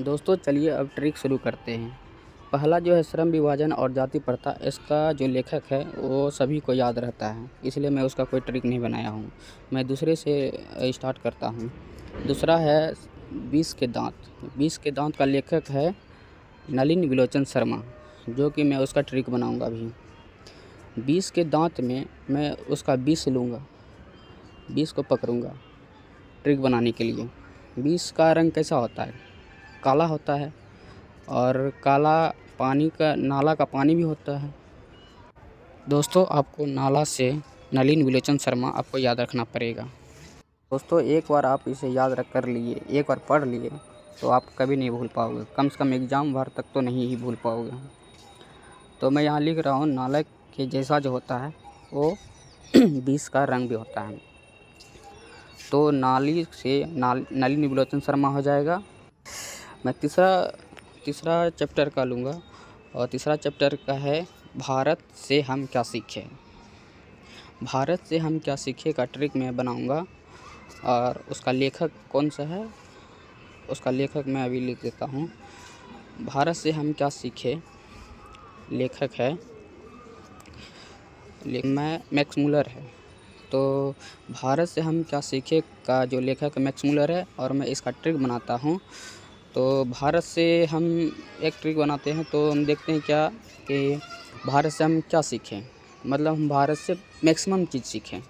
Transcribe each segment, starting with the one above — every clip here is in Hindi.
दोस्तों चलिए अब ट्रिक शुरू करते हैं। पहला जो है श्रम विभाजन और जाति प्रथा, इसका जो लेखक है वो सभी को याद रहता है, इसलिए मैं उसका कोई ट्रिक नहीं बनाया हूँ। मैं दूसरे से स्टार्ट करता हूँ। दूसरा है बीस के दांत। बीस के दांत का लेखक है नलिन विलोचन शर्मा, जो कि मैं उसका ट्रिक बनाऊँगा अभी। बीस के दांत में मैं उसका बीस लूँगा, बीस को पकड़ूँगा ट्रिक बनाने के लिए। बीस का रंग कैसा होता है? काला होता है, और काला पानी का नाला का पानी भी होता है। दोस्तों आपको नाला से नलिन विलोचन शर्मा आपको याद रखना पड़ेगा। दोस्तों एक बार आप इसे याद रख कर लिए, एक बार पढ़ लिए, तो आप कभी नहीं भूल पाओगे। कम से कम एग्ज़ाम भर तक तो नहीं ही भूल पाओगे। तो मैं यहाँ लिख रहा हूँ, नाला के जैसा जो होता है वो 20 का रंग भी होता है। तो नाली से नलिन विलोचन शर्मा हो जाएगा। मैं तीसरा चैप्टर का लूँगा, और तीसरा चैप्टर का है भारत से हम क्या सीखें। भारत से हम क्या सीखें का ट्रिक मैं बनाऊँगा, और उसका लेखक कौन सा है उसका लेखक मैं अभी लिख देता हूँ। भारत से हम क्या सीखें लेखक है मैक्स मुलर है। तो भारत से हम क्या सीखें का जो लेखक मैक्स मुलर है, और मैं इसका ट्रिक बनाता हूँ। तो भारत से हम एक ट्रिक बनाते हैं, तो हम देखते हैं क्या कि भारत से हम क्या सीखें, मतलब हम भारत से मैक्सिमम चीज़ सीखें।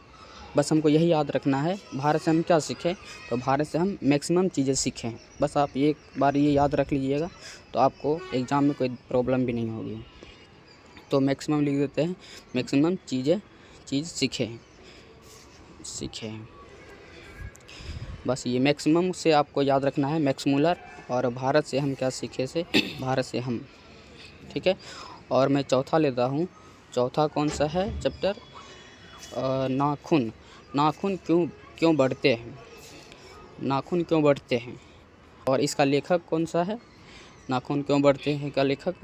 बस हमको यही याद रखना है, भारत से हम क्या सीखें, तो भारत से हम मैक्सिमम चीज़ें सीखें। बस आप एक बार ये याद रख लीजिएगा, तो आपको एग्ज़ाम में कोई प्रॉब्लम भी नहीं होगी। तो मैक्सिमम लिख देते हैं, मैक्सिमम चीज़ सीखें। बस ये मैक्सिमम से आपको याद रखना है, मैक्स मुलर, और भारत से हम क्या सीखे से भारत से हम, ठीक है। और मैं चौथा लेता हूँ। चौथा कौन सा है चैप्टर? नाखून क्यों बढ़ते हैं, नाखून क्यों बढ़ते हैं, और इसका लेखक कौन सा है? नाखून क्यों बढ़ते हैं का लेखक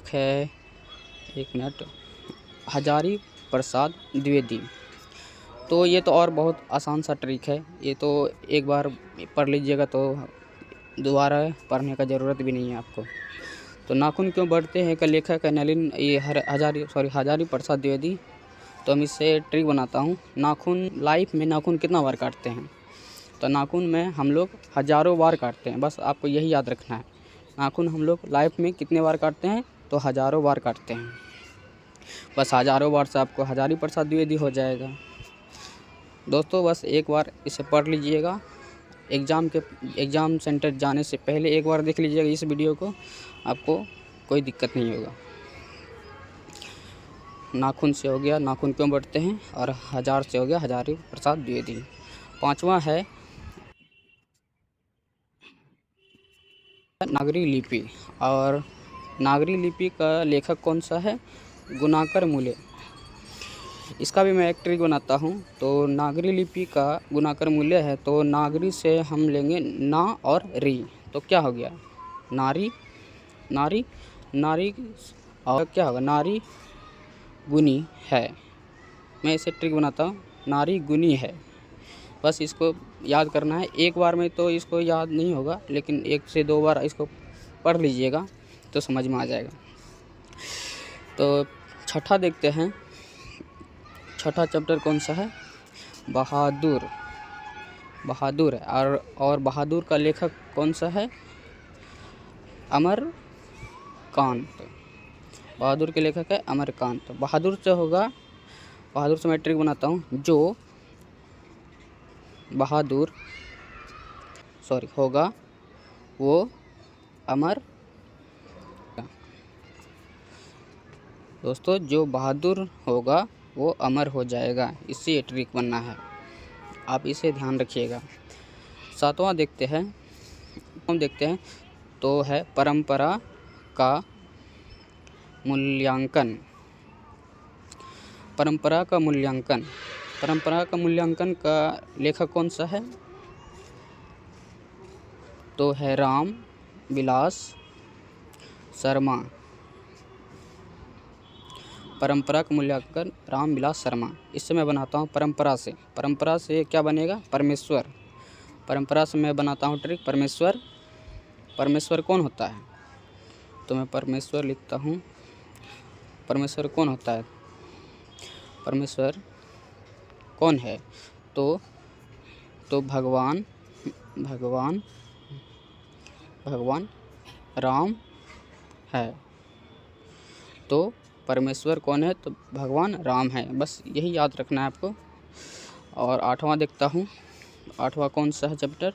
है, एक मिनट, हजारी प्रसाद द्विवेदी। तो ये तो और बहुत आसान सा ट्रिक है, ये तो एक बार पढ़ लीजिएगा तो दोबारा पढ़ने का ज़रूरत भी नहीं है आपको। तो नाखून क्यों बढ़ते हैं का लेखक है नलिन हजारी प्रसाद द्विवेदी। तो हम इससे ट्रिक बनाता हूँ। नाखून लाइफ में नाखून कितना बार काटते हैं? तो नाखून में हम लोग हज़ारों बार काटते हैं। बस आपको यही याद रखना है, नाखून हम लोग लाइफ में कितने बार काटते हैं? तो हज़ारों बार काटते हैं। बस हज़ारों बार से आपको हजारी प्रसाद द्विवेदी हो जाएगा। दोस्तों बस एक बार इसे पढ़ लीजिएगा, एग्ज़ाम सेंटर जाने से पहले एक बार देख लीजिएगा इस वीडियो को, आपको कोई दिक्कत नहीं होगा। नाखून से हो गया नाखून क्यों बढ़ते हैं, और हज़ार से हो गया हजारी प्रसाद द्विवेदी। पांचवा है नागरी लिपि, और नागरी लिपि का लेखक कौन सा है? गुणाकर मूल्य। इसका भी मैं एक ट्रिक बनाता हूँ। तो नागरी लिपि का गुणाकर मूल्य है, तो नागरी से हम लेंगे ना और री, तो क्या हो गया? नारी और क्या होगा? नारी गुनी है। मैं इसे ट्रिक बनाता हूँ, नारी गुनी है। बस इसको याद करना है, एक बार में तो इसको याद नहीं होगा, लेकिन 1 से 2 बार इसको पढ़ लीजिएगा तो समझ में आ जाएगा। तो छठा देखते हैं, छठा चैप्टर कौन सा है? बहादुर है, और बहादुर का लेखक कौन सा है? अमरकांत। बहादुर के लेखक है अमरकांत। बहादुर से मैं ट्रिक बनाता हूँ, जो बहादुर होगा वो अमर। दोस्तों जो बहादुर होगा वो अमर हो जाएगा, इससे ये ट्रिक बनना है, आप इसे ध्यान रखिएगा। सातवां देखते हैं, तो है परंपरा का मूल्यांकन। परंपरा का मूल्यांकन का लेखक कौन सा है? तो है राम विलास शर्मा। परंपरा का मूल्यांकन राम विलास शर्मा। इससे मैं बनाता हूँ परंपरा से क्या बनेगा? परमेश्वर। परंपरा से मैं बनाता हूँ ट्रिक परमेश्वर। परमेश्वर कौन होता है? तो मैं परमेश्वर लिखता हूँ। परमेश्वर कौन होता है? परमेश्वर कौन है? तो भगवान राम है। तो परमेश्वर कौन है? तो भगवान राम है। बस यही याद रखना है आपको। और 8वां देखता हूँ। 8वां कौन सा है चैप्टर?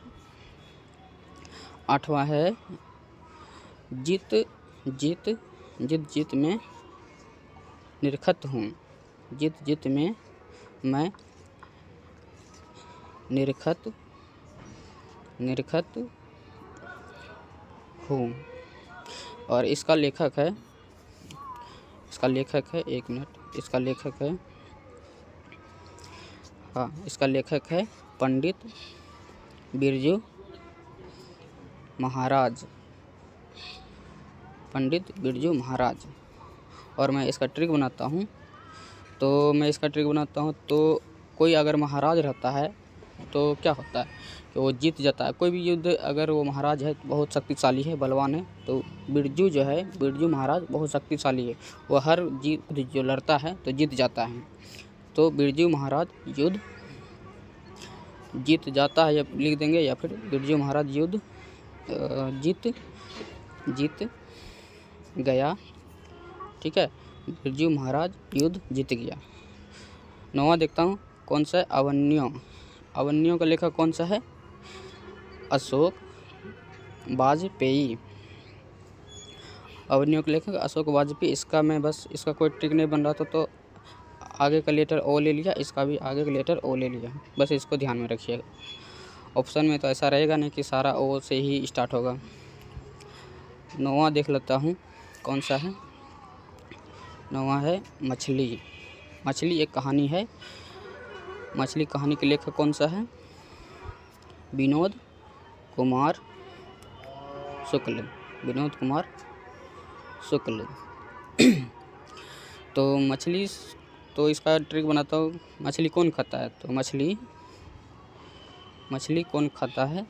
8वां है जित में निरखत हूँ। जित में मैं निरखत हूँ। और इसका लेखक है एक मिनट, इसका लेखक है पंडित बिरजू महाराज। और मैं इसका ट्रिक बनाता हूँ। तो कोई अगर महाराज रहता है तो क्या होता है कि वो जीत जाता है। कोई भी युद्ध अगर वो महाराज है तो बहुत शक्तिशाली है, बलवान है। तो बिरजू महाराज बहुत शक्तिशाली है। वो हर युद्ध जो लड़ता है तो जीत जाता है। तो बिरजू महाराज युद्ध जीत जाता है, या लिख देंगे, या फिर बिरजू महाराज युद्ध जीत गया। ठीक है, बिरजू महाराज युद्ध जीत गया। 9वां देखता हूँ कौन सा है? अवन्यों का लेखक कौन सा है? अशोक वाजपेयी। अवन्यों के लेखक अशोक वाजपेयी। इसका कोई ट्रिक नहीं बन रहा था तो आगे का लेटर ओ ले लिया, इसका भी आगे का लेटर ओ ले लिया। बस इसको ध्यान में रखिएगा। ऑप्शन में तो ऐसा रहेगा नहीं कि सारा ओ से ही स्टार्ट होगा। 9वां देख लेता हूँ कौन सा है? 9वां है मछली एक कहानी है। मछली कहानी के लेखक कौन सा है? विनोद कुमार शुक्ल। तो इसका ट्रिक बनाता हूँ। मछली कौन खाता है? तो मछली कौन खाता है?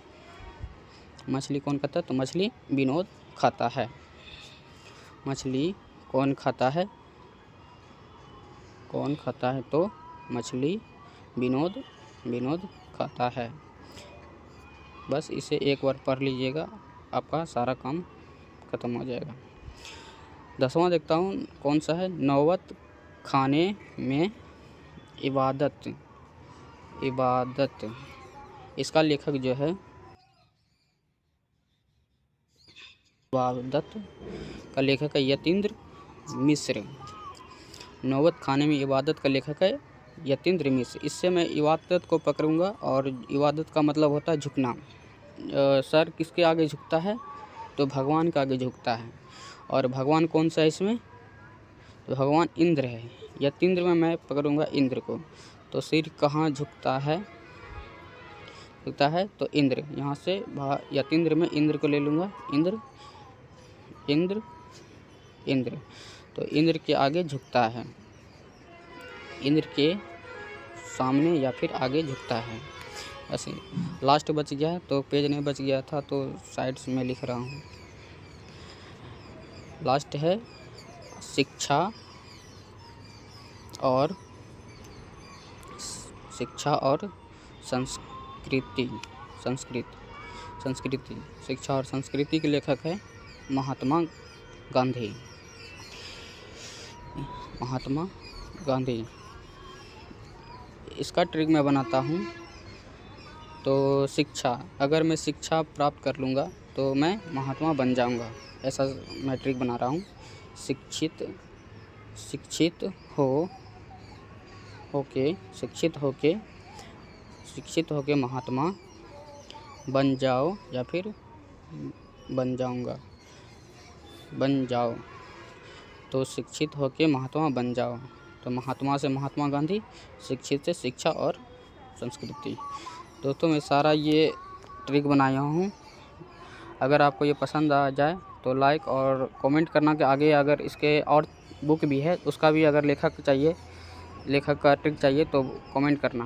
तो मछली विनोद खाता है। मछली कौन खाता है? तो मछली विनोद खाता है। बस इसे एक बार पढ़ लीजिएगा, आपका सारा काम खत्म हो जाएगा। 10वां देखता हूँ कौन सा है? नौबत खाने में इबादत। इसका लेखक जो है इबादत का लेखक है यतीन्द्र मिश्र। नौबत खाने में इबादत का लेखक है यतीन्द्र मिश्र। इससे मैं इबादत को पकड़ूंगा, और इबादत का मतलब होता है झुकना। सर किसके आगे झुकता है? तो भगवान के आगे झुकता है। और भगवान कौन सा है इसमें? तो भगवान इंद्र है। यतीन्द्र में मैं पकड़ूंगा इंद्र को। तो सिर कहाँ झुकता है? तो इंद्र। यहाँ से यतीन्द्र में इंद्र को ले लूँगा। इंद्र तो इंद्र के आगे झुकता है। इंद्र के सामने या फिर आगे झुकता है। ऐसे लास्ट बच गया, तो पेज नहीं बच गया था तो साइड्स में लिख रहा हूँ। लास्ट है शिक्षा और संस्कृति। शिक्षा और संस्कृति के लेखक है महात्मा गांधी। इसका ट्रिक मैं बनाता हूँ। तो अगर मैं शिक्षा प्राप्त कर लूँगा तो मैं महात्मा बन जाऊँगा, ऐसा मैं ट्रिक बना रहा हूँ। शिक्षित होके महात्मा बन जाओ, या फिर बन जाओ। तो शिक्षित होके महात्मा बन जाओ। तो महात्मा से महात्मा गांधी, शिक्षित से शिक्षा और संस्कृति। दोस्तों मैं सारा ये ट्रिक बनाया हूँ। अगर आपको ये पसंद आ जाए तो लाइक और कमेंट करना कि आगे अगर इसके और बुक भी है उसका भी अगर लेखक का ट्रिक चाहिए तो कमेंट करना।